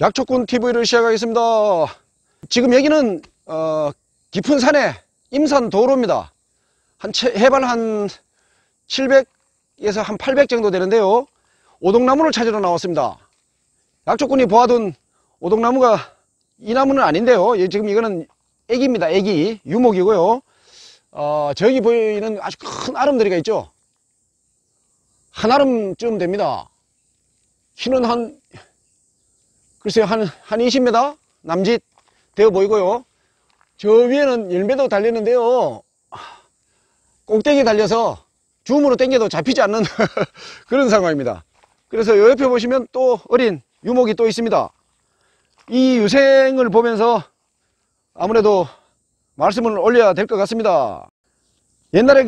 약초꾼 TV를 시작하겠습니다. 지금 여기는 깊은 산의 임산 도로입니다. 해발 한 700에서 한 800 정도 되는데요. 오동나무를 찾으러 나왔습니다. 약초꾼이 보아둔 오동나무가 이 나무는 아닌데요. 지금 이거는 애기입니다. 애기 유목이고요. 저기 보이는 아주 큰 아름다리가 있죠. 한 아름쯤 됩니다. 키는 글쎄요, 한 20m 남짓 되어 보이고요. 저 위에는 열매도 달렸는데요. 꼭대기에 달려서 줌으로 당겨도 잡히지 않는 그런 상황입니다. 그래서 요 옆에 보시면 또 어린 유목이 또 있습니다. 이 유생을 보면서 아무래도 말씀을 올려야 될 것 같습니다. 옛날에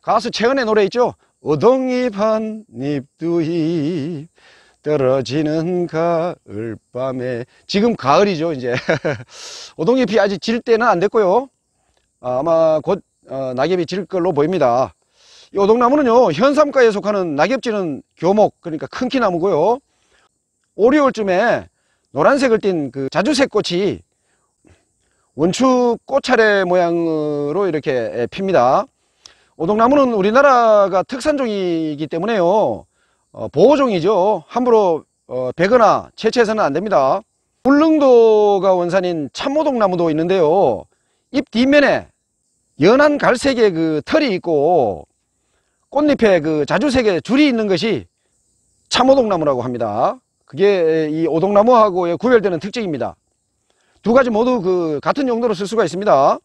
가수 채헌의 노래 있죠. 오동잎 한잎 두잎 떨어지는 가을밤에. 지금 가을이죠 이제. 오동잎이 아직 질 때는 안 됐고요. 아마 곧 낙엽이 질 걸로 보입니다. 이 오동나무는요, 현삼과에 속하는 낙엽지는 교목, 그러니까 큰 키 나무고요. 5, 6월쯤에 노란색을 띤 그 자주색 꽃이 원축 꽃차례 모양으로 이렇게 핍니다. 오동나무는 우리나라가 특산종이기 때문에요, 보호종이죠. 함부로 베거나 채취해서는 안 됩니다. 울릉도가 원산인 참오동나무도 있는데요, 잎 뒷면에 연한 갈색의 그 털이 있고 꽃잎에 그 자주색의 줄이 있는 것이 참오동나무라고 합니다. 그게 이 오동나무하고의 구별되는 특징입니다. 두 가지 모두 같은 용도로 쓸 수가 있습니다.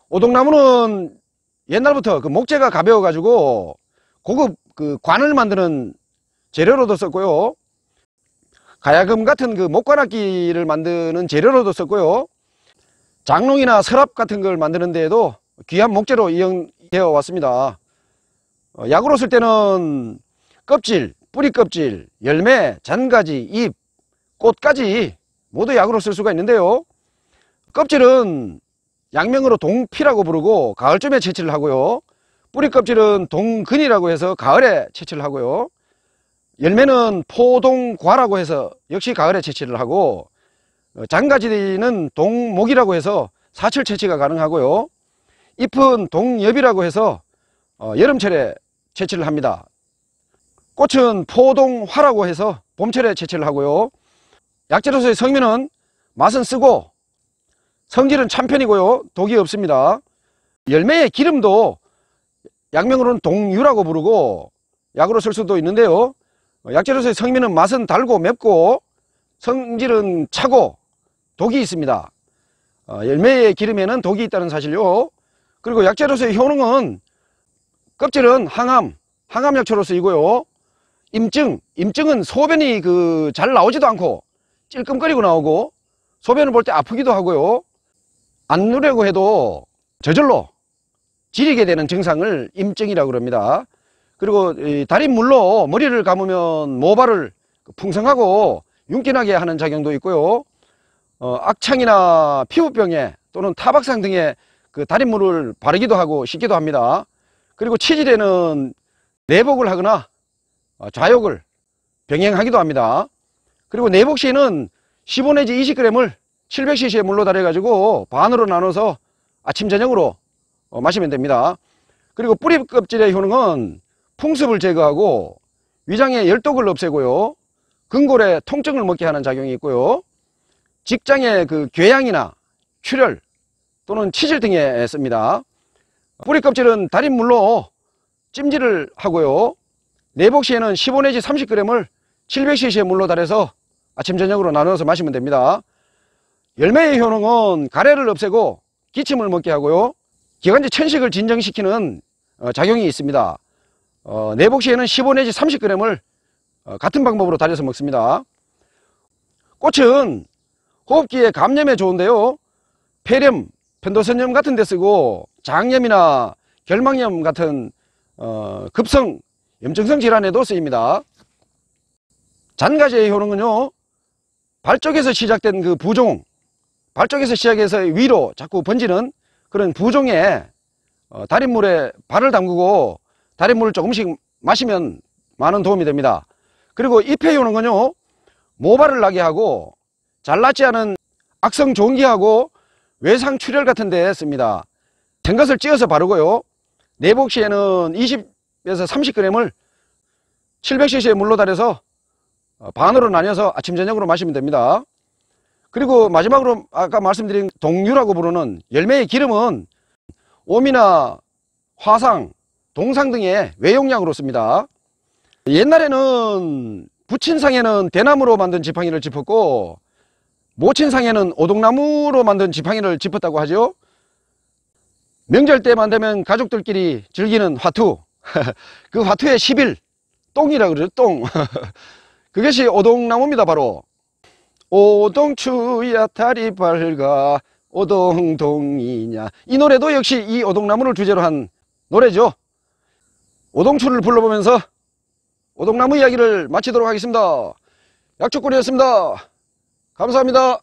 오동나무는 옛날부터 목재가 가벼워 가지고 고급 관을 만드는 재료로도 썼고요, 가야금 같은 목관악기를 만드는 재료로도 썼고요, 장롱이나 서랍 같은 걸 만드는 데에도 귀한 목재로 이용되어 왔습니다. 약으로 쓸 때는 껍질, 뿌리 껍질, 열매, 잔가지, 잎, 꽃까지 모두 약으로 쓸 수가 있는데요. 껍질은 양명으로 동피라고 부르고 가을쯤에 채취를 하고요. 뿌리 껍질은 동근이라고 해서 가을에 채취를 하고요. 열매는 포동과라고 해서 역시 가을에 채취를 하고, 장가지는 동목이라고 해서 사철 채취가 가능하고요. 잎은 동엽이라고 해서 여름철에 채취를 합니다. 꽃은 포동화라고 해서 봄철에 채취를 하고요. 약재로서의 성미는 맛은 쓰고 성질은 참편이고요, 독이 없습니다. 열매의 기름도 약명으로는 동유라고 부르고 약으로 쓸 수도 있는데요, 약재로서의 성미는 맛은 달고 맵고 성질은 차고 독이 있습니다. 열매의 기름에는 독이 있다는 사실요. 그리고 약재로서의 효능은 껍질은 항암약초로 쓰이고요. 임증은 소변이 잘 나오지도 않고 찔끔거리고 나오고 소변을 볼 때 아프기도 하고요, 안 누려고 해도 저절로 지리게 되는 증상을 임증이라고 그럽니다. 그리고 달인물로 머리를 감으면 모발을 풍성하고 윤기나게 하는 작용도 있고요, 악창이나 피부병에 또는 타박상 등에 달인물을 바르기도 하고 씻기도 합니다. 그리고 치질에는 내복을 하거나 좌욕을 병행하기도 합니다. 그리고 내복 시에는 15 내지 20g을 700cc의 물로 달여 가지고 반으로 나눠서 아침 저녁으로 마시면 됩니다. 그리고 뿌리 껍질의 효능은 풍습을 제거하고 위장의 열독을 없애고요, 근골의 통증을 먹게 하는 작용이 있고요, 직장의 궤양이나 출혈 또는 치질 등에 씁니다. 뿌리 껍질은 달인물로 찜질을 하고요, 내복 시에는 15 내지 30g을 700cc의 물로 달여서 아침 저녁으로 나눠서 마시면 됩니다. 열매의 효능은 가래를 없애고 기침을 먹게 하고요, 기관지 천식을 진정시키는 작용이 있습니다. 내복 시에는 15 내지 30g을 같은 방법으로 달여서 먹습니다. 꽃은 호흡기에 감염에 좋은데요, 폐렴, 편도선염 같은 데 쓰고 장염이나 결막염 같은 급성 염증성 질환에도 쓰입니다. 잔가지의 효능은요, 발 쪽에서 시작된 부종, 발 쪽에서 시작해서 위로 자꾸 번지는 그런 부종에 달인물에 발을 담그고 달인물을 조금씩 마시면 많은 도움이 됩니다. 그리고 잎에 요는 건요, 모발을 나게 하고 잘낫지 않은 악성 종기하고 외상 출혈 같은 데 씁니다. 생것을 찧어서 바르고요, 내복 시에는 20에서 30g을 700cc의 물로 달여서 반으로 나뉘어서 아침 저녁으로 마시면 됩니다. 그리고 마지막으로 아까 말씀드린 동유라고 부르는 열매의 기름은 오미나 화상, 동상 등의 외용량으로 씁니다. 옛날에는 부친상에는 대나무로 만든 지팡이를 짚었고 모친상에는 오동나무로 만든 지팡이를 짚었다고 하죠. 명절 때만 되면 가족들끼리 즐기는 화투, 그 화투의 10일, 똥이라고 그러죠. 똥. 그것이 오동나무입니다. 바로 오동추야 달이 밝아 오동동이냐, 이 노래도 역시 이 오동나무를 주제로 한 노래죠. 오동추를 불러보면서 오동나무 이야기를 마치도록 하겠습니다. 약초꾼이었습니다. 감사합니다.